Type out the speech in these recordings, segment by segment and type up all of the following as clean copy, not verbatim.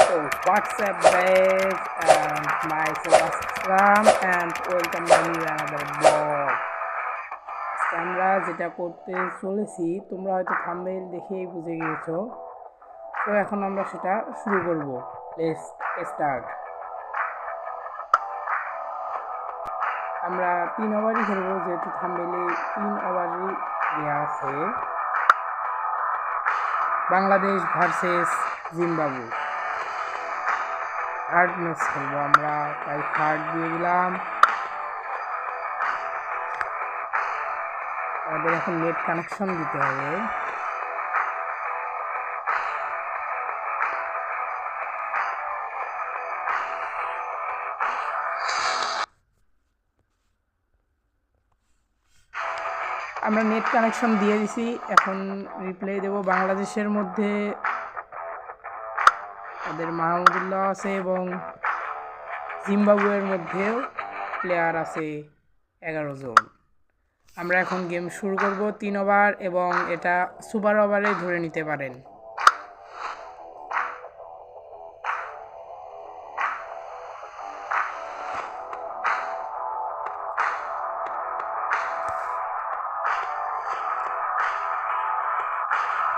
So what's up guys, and myself Aslam and welcome to new another vlog. আমরা যেটা করতে চলেছি তোমরা হয়তো থাম্বনেইল দেখেই বুঝে গিয়েছো। তো এখন আমরা সেটা শুরু করব। Let's start. আমরা 3 ওভারই খেলবো, যেহেতু থাম্বনেইলে 3 ওভারই দেওয়া আছে। Bangladesh versus Zimbabwe hard match খেলবো আমরা, তাই হার্ড দিয়ে দিলাম। আমাদের এখন নেট কানেকশন দিতে হবে। আমরা নেট কানেকশন দিয়ে দিছি, এখন রিপ্লে দেব। বাংলাদেশের মধ্যে ওদের মাহমুদুল্লাহ আছে এবং জিম্বাবুয়ের মধ্যেও প্লেয়ার আছে 11 জন। আমরা এখন গেম শুরু করব 3 ওভার, এবং এটা সুপার ওভারে ধরে নিতে পারেন।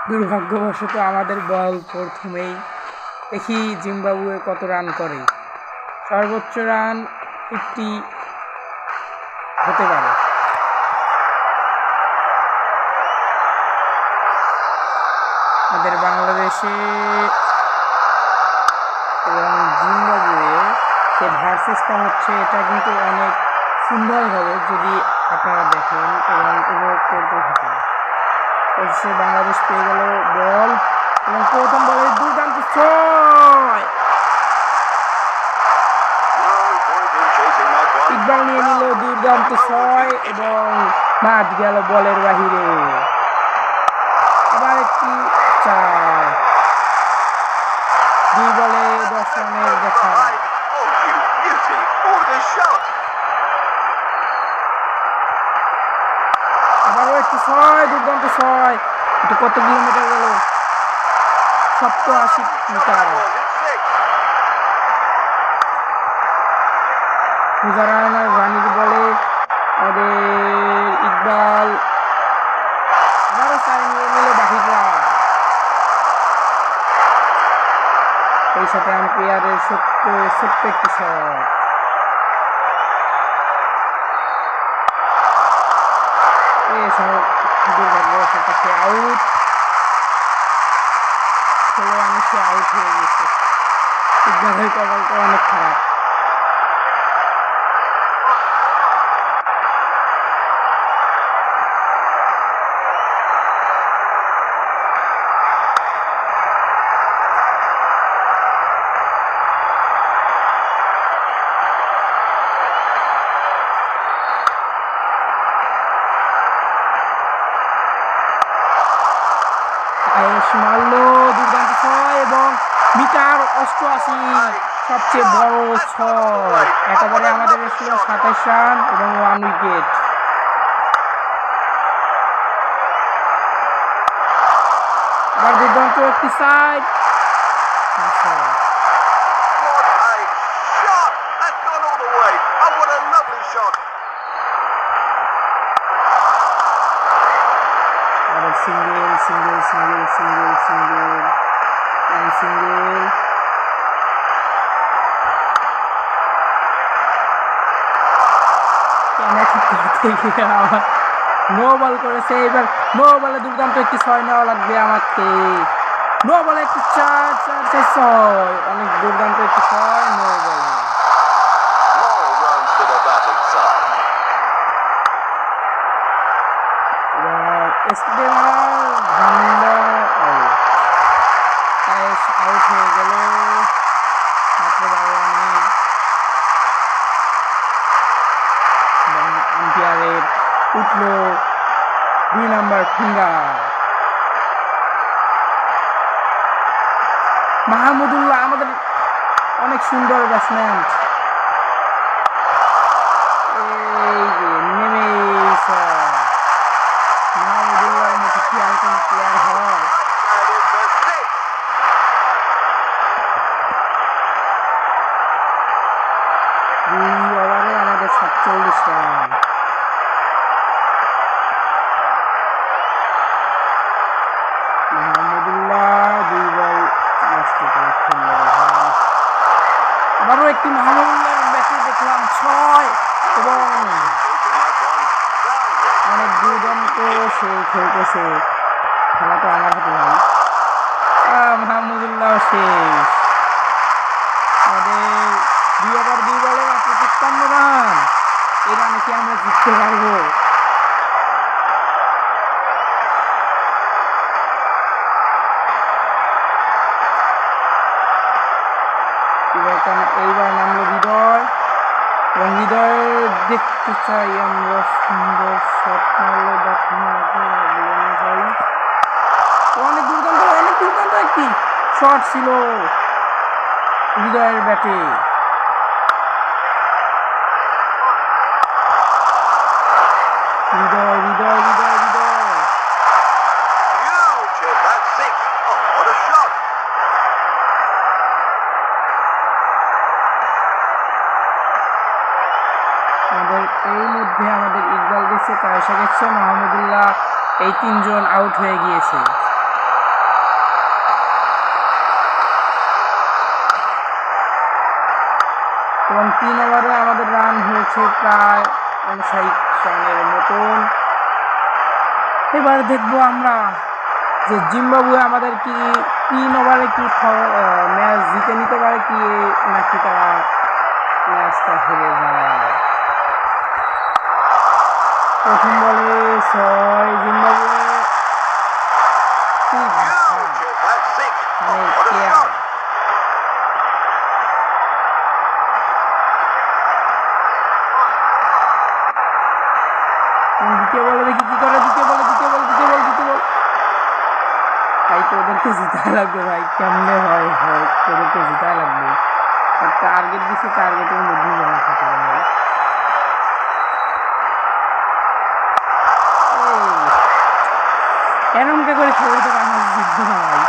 দুর্ভাগ্যবশত আমাদের বল প্রথমেই। দেখি জিম্বাবুয়ে কত রান করে। সর্বোচ্চ রান 50 হতে পারে। আমাদের বাংলাদেশে এবং জিম্বাবুয়ে যে ভার্সেসটা হচ্ছে, এটা কিন্তু অনেক সুন্দর হবে যদি আপনারা দেখেন এবং উপভোগ করতে থাকেন। অবশ্যই বাংলাদেশ পেয়ে গেল বল, এবং প্রথম বলে দুর্দান্ত 6। ইকবাল নিয়ে নিল দুর্দান্ত 6 এবং মাঠ গেল বলের বাহিরে। আবার একটি 4। 2 বলে 10 রানের দেখা। আবারও একটি 6, দুর্দান্ত 6। এটা কত কিলোমিটার গেল? 87 মিটার। মুজারানার রানির বলে আমাদের ইকবাল আবারও 4 নিয়ে নিল বাহিরা। এই সাথে আম্পায়ারের ছোট্ট একটি শট। সে আউট। 16 রানে সে আউট হয়ে গেছে। ইকবালের কপালটা অনেক খারাপ। মারলো দুর্দান্ত 6 এবং মিটার 88, সবচেয়ে বড় 6। একেবারে আমাদের ছিল 27 রান এবং 1 উইকেট। আবার দুর্দান্ত একটি side. Single single single single single single. আমার নো বল করেছে। এবার নো বলে দুর্দান্ত একটি 6 নেওয়া লাগবে আমাকে। নো বলে একটি 4 4 4 6, অনেক দুর্দান্ত একটি 6 নো বলে। আউট হয়ে গেল মাত্র 12 রানে। আম্পায়ারের উঠল 2 নাম্বার ফিঙ্গার। মাহমুদুল্লাহ আমাদের অনেক সুন্দর ব্যাটসম্যান। এই যে নেমেছে মাহমুদুল্লাহর মতো কি আর কোনো প্লেয়ার হয়? রান। মাহমুদুল্লাহ 2 বল নষ্ট করে খেললো। আবারও একটি মাহমুদুল্লাহর ব্যাটে দেখলাম 6 এবং অনেক দুর্দান্ত সে খেলতেছে। খেলা তো আমার হাতে ভাই। মাহমুদুল্লাহ শেষ। আমাদের 2 ওভার 2 বলে মাত্র 53 রান। এই রানে কি আমরা জিততে পারবো? এইবার নামলো হৃদয় এবং হৃদয় দেখতে চাই আমরা সুন্দর শট মারলো, বাট ভাই অনেক দুর্দান্ত একটি শট ছিল হৃদয়ের ব্যাটে। হৃদয় হৃদয় হৃদয় হৃদয় আমাদের এই মধ্যে আমাদের ইকবাল গেছে, কায়সা গেছে, মাহমুদুল্লাহ, এই 3 জন আউট হয়ে গিয়েছে। এবং 3 ওভারে আমাদের রান হয়েছে প্রায় 59 রানের মতন। এবার দেখবো আমরা যে জিম্বাবুয়ে আমাদের কি 3 ওভারে কি ম্যাচ জিতে নিতে পারে কি নাকি তারা ম্যাচটা হেরে যায়। প্রথম বলে 6 জিম্বাবুয়ে। দ্বিতীয় বলে দেখি কি করে। দ্বিতীয় বল ভাই তো ওদেরকে জিতাই লাগবে ভাই, কেমনে হয় ওদেরকে জিতাই লাগবে। টার্গেট দিচ্ছে, টার্গেটের মধ্যেই যেন থাকে ভাই। এরমকে করে খেলে তো বাংলাদেশ জিতবে না ভাই।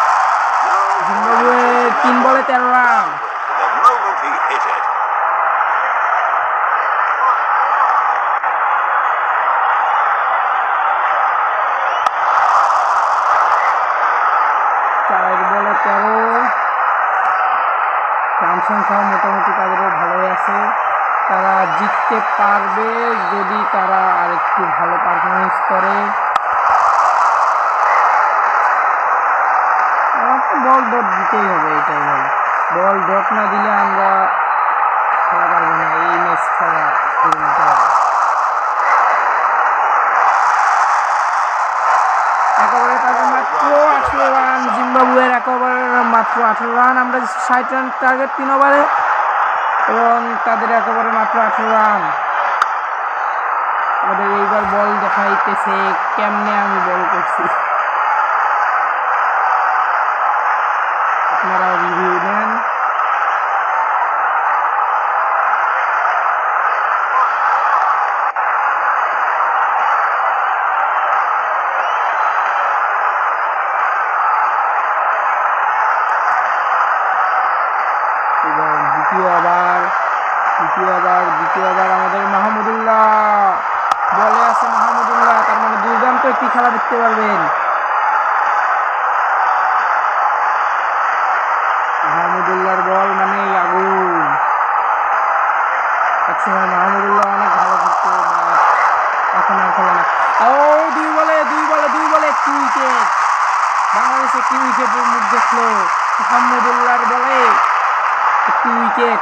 জিম্বাবুয়ে 3 বলে 13 রান। বলে 13 রান সংখ্যা মোটামুটি তাদেরও ভালোই আছে। তারা জিততে পারবে যদি তারা আরেকটু ভালো পারফরমেন্স করে। আমাকে বল ডট দিতেই হবে, এটাই ভাই। বল ডট না দিলে আমরা খেলা পারবো না, এই ম্যাচ খেলা নিতে হবে। একেবারে তাদের মাত্র 18 রান, জিম্বাবুয়ের একেবারে মাত্র 18 রান। আমরা 60 রান টার্গেট 3 ওভারে এবং তাদের একেবারে মাত্র 18 রান। আমাদের এইবার বল দেখাইতেছে কেমনে আমি বল করছি, আপনারা রিভিউ দেন। এবং দ্বিতীয় ওভার আমাদের মাহমুদুল্লাহ বলে আছে। মাহমুদুল্লাহ তার মানে দুর্দান্ত একটি খেলা দেখতে পারবেন। মাহমুদুল্লাহর বল মানে আগুন। একসময় মাহমুদুল্লাহ অনেক ভালো খেলতো, এখন আর খেলে না। ও 2 বলে 2 উইকেট। বাংলাদেশ একটি উইকেটের মুখ দেখলো। মাহমুদুল্লাহর বলে একটি উইকেট।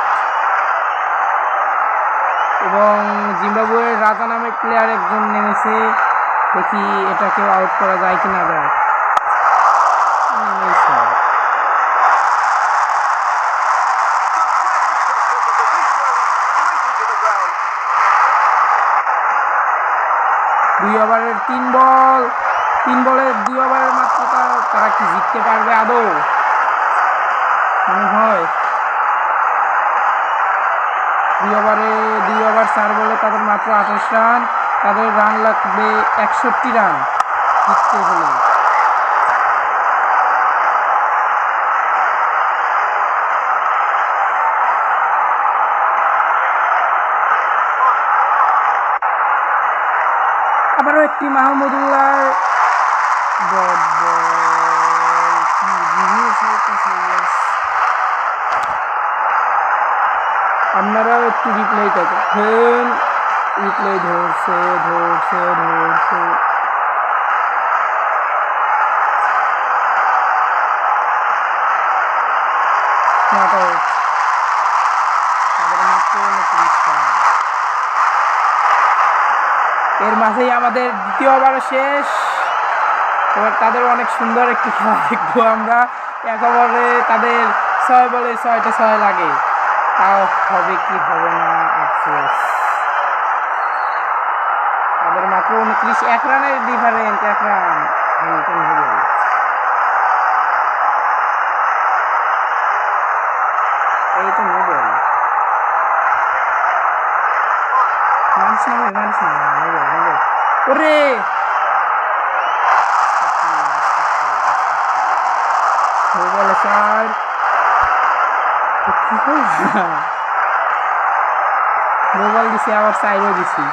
এবং জিম্বাবুয়ের রাজা নামে প্লেয়ার একজন নেমেছে, দেখি এটাকেও আউট করা যায় কি না যায়। নেমেছে। দুই ওভারের 3 বলে 2 ওভারের মাত্র তারা কি জিততে পারবে আদৌ মনে হয়? 2 ওভার 4 বলে তাদের মাত্র 28 রান। তাদের রান লাগবে 61 রান জিততে হলে। একটি মাহমুদুল্লাহ ডট বল কি রিভিউ চলতেছে yes আপনারাও একটু রিপ্লাইটা দেখেন রিপ্লাই ধরছে নট আউট তাদের মাত্র 29 রান এর মাঝেই আমাদের দ্বিতীয় ওভার শেষ এবার তাদের অনেক সুন্দর একটি খেলা দেখবো আমরা এক ওভারে তাদের 6 বলে 6টা 6 লাগে তাও হবে কি হবে না আফসোস তাদের মাত্র 29 এক রানের ডিফারেন্ট এক রান এই তো নোবেল মানুষ নোবেল ওরে বলে স্যার মোবাইল দিছি আবার সাইডও দিছি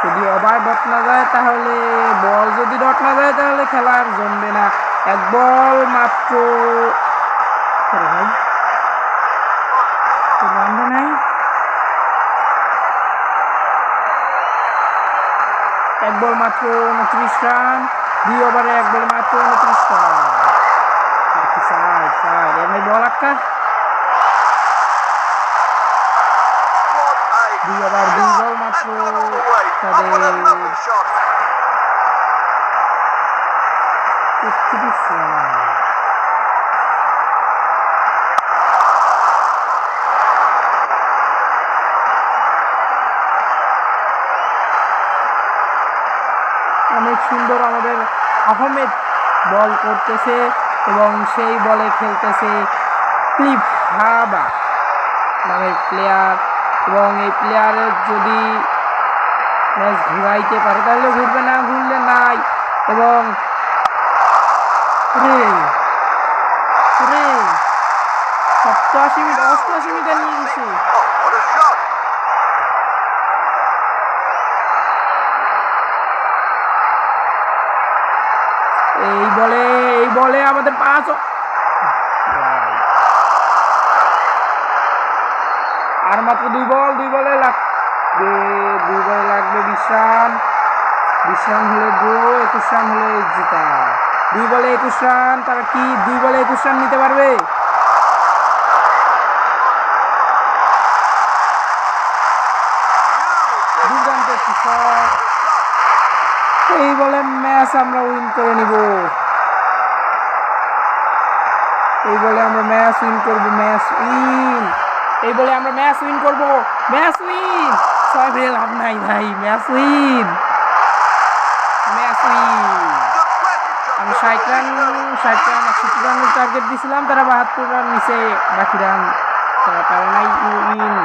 যদি ওভার ডট না যায় তাহলে বল যদি ডট না যায় তাহলে খেলা আর জমবে না এক বল মাত্র ভাই রানটা নাই এক বল মাত্র 29 রান 2 ওভারে এক বল মাত্র 29 রান সাইড এমনি বল একটা 2 ওভার 2 বল মাত্র তাদের 31 রান অনেক সুন্দর আমাদের আহমেদ বল করতেছে এবং সেই বলে খেলতেছে ক্লিফ হাবা নামের প্লেয়ার এবং এই প্লেয়ারের যদি ম্যাচ ঘুরাইতে পারে তাহলে ঘুরবে না ঘুরলে নাই এবং 87 মিনিট 88 মিনিটে নিয়ে গেছে এই বলে আমাদের 5 আর মাত্র 2 বলে লাগবে 20 রান হলে ড্র 21 রান হলে জিতা 2 বলে 21 রান তারা কি 2 বলে 21 রান নিতে পারবে এই বলে ম্যাচ আমরা উইন করে নিব এই বলে আমরা ম্যাচ উইন করব এই বলে আমরা ম্যাচ উইন করব ছয় ভেঙে লাভ নাই ভাই ম্যাচ উইন আমি 60 রান 61 রানের টার্গেট দিয়েছিলাম তারা 72 রান নিচে বাকি রান তারা পারে নাই উইন